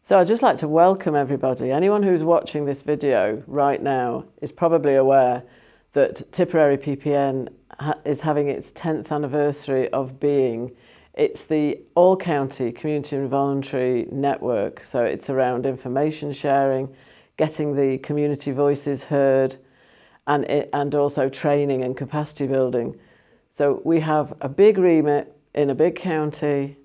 So I'd just like to welcome everybody. Anyone who's watching this video right now is probably aware that Tipperary PPN is having its 10th anniversary of being. It's the all-county community and voluntary network. So it's around information sharing, getting the community voices heard, and also training and capacity building. So we have a big remit in a big county.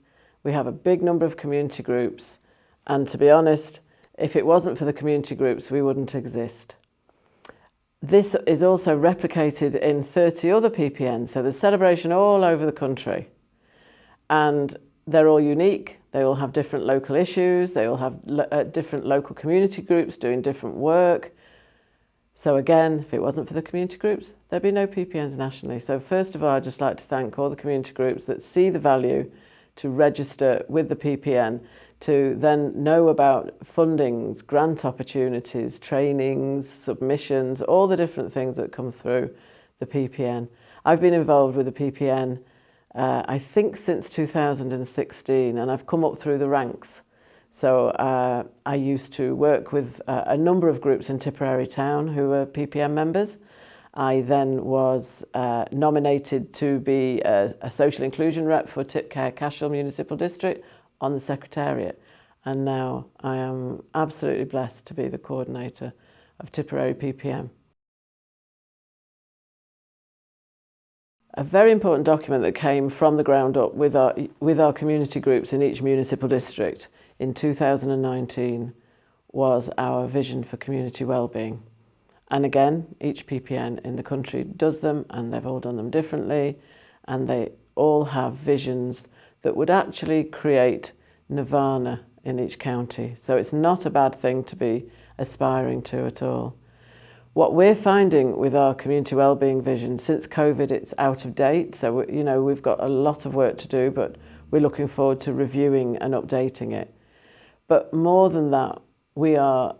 We have a big number of community groups. And to be honest, if it wasn't for the community groups, we wouldn't exist. This is also replicated in 30 other PPNs. So there's celebration all over the country. And they're all unique. They all have different local issues. They all have different local community groups doing different work. So again, if it wasn't for the community groups, there'd be no PPNs nationally. So first of all, I'd just like to thank all the community groups that see the value to register with the PPN, to then know about fundings, grant opportunities, trainings, submissions, all the different things that come through the PPN. I've been involved with the PPN, I think since 2016, and I've come up through the ranks. So I used to work with a number of groups in Tipperary town who were PPN members. I then was nominated to be a social inclusion rep for Tipcare Cashel Municipal District on the Secretariat. And now I am absolutely blessed to be the coordinator of Tipperary PPM. A very important document that came from the ground up with our community groups in each municipal district in 2019 was our vision for community wellbeing. And again, each PPN in the country does them, and they've all done them differently, and they all have visions that would actually create nirvana in each county. So it's not a bad thing to be aspiring to at all. What we're finding with our community wellbeing vision, since COVID, it's out of date. So, we've got a lot of work to do, but we're looking forward to reviewing and updating it. But more than that, we are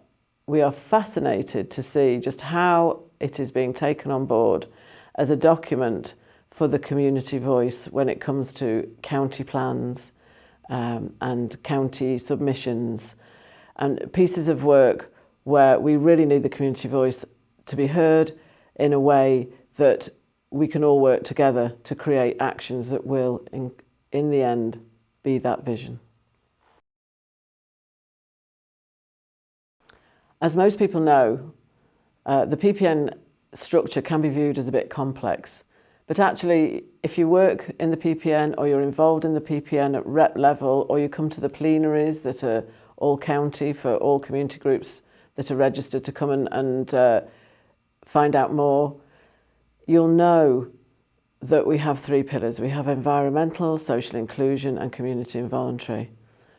fascinated to see just how it is being taken on board as a document for the community voice when it comes to county plans and county submissions and pieces of work where we really need the community voice to be heard in a way that we can all work together to create actions that will, in the end, be that vision. As most people know, the PPN structure can be viewed as a bit complex. But actually, if you work in the PPN or you're involved in the PPN at rep level, or you come to the plenaries that are all county for all community groups that are registered to come and find out more, you'll know that we have three pillars. We have environmental, social inclusion, and community and voluntary.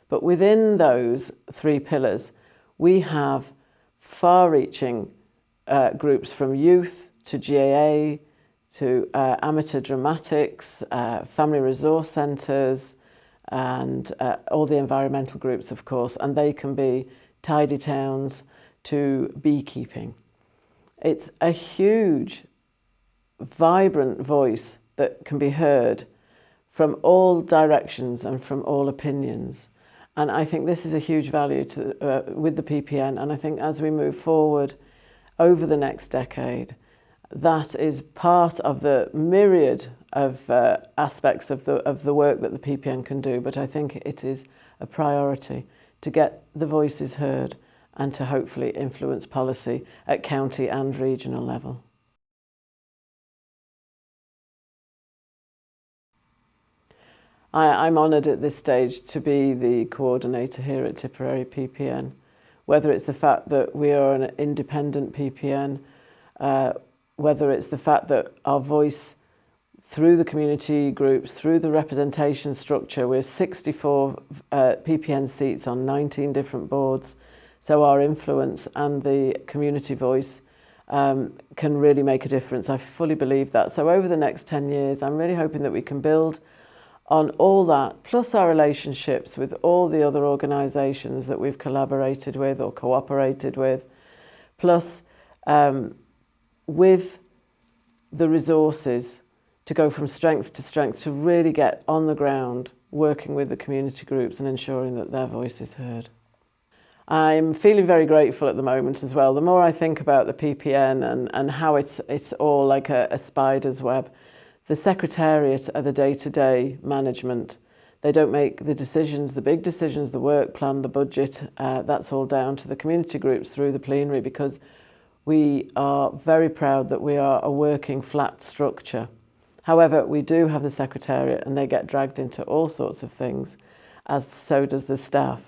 But within those three pillars, we have far-reaching groups from youth to GAA to amateur dramatics, family resource centres, and all the environmental groups, of course, and they can be tidy towns to beekeeping. It's a huge, vibrant voice that can be heard from all directions and from all opinions. And I think this is a huge value with the PPN. And I think as we move forward over the next decade, that is part of the myriad of aspects of the work that the PPN can do. But I think it is a priority to get the voices heard and to hopefully influence policy at county and regional level. I'm honoured at this stage to be the coordinator here at Tipperary PPN, whether it's the fact that we are an independent PPN, whether it's the fact that our voice through the community groups, through the representation structure, we're 64 PPN seats on 19 different boards, so our influence and the community voice can really make a difference. I fully believe that. So over the next 10 years, I'm really hoping that we can build on all that, plus our relationships with all the other organisations that we've collaborated with or cooperated with, plus with the resources to go from strength to really get on the ground working with the community groups and ensuring that their voice is heard. I'm feeling very grateful at the moment as well. The more I think about the PPN and how it's all like a spider's web, the Secretariat are the day-to-day management. They don't make the decisions, the big decisions, the work plan, the budget. That's all down to the community groups through the plenary, because we are very proud that we are a working flat structure. However, we do have the Secretariat and they get dragged into all sorts of things, as so does the staff.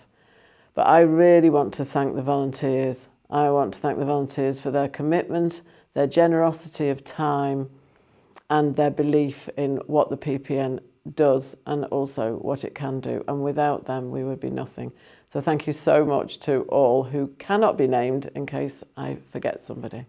But I really want to thank the volunteers. I want to thank the volunteers for their commitment, their generosity of time, and their belief in what the PPN does and also what it can do. And without them, we would be nothing. So thank you so much to all who cannot be named, in case I forget somebody.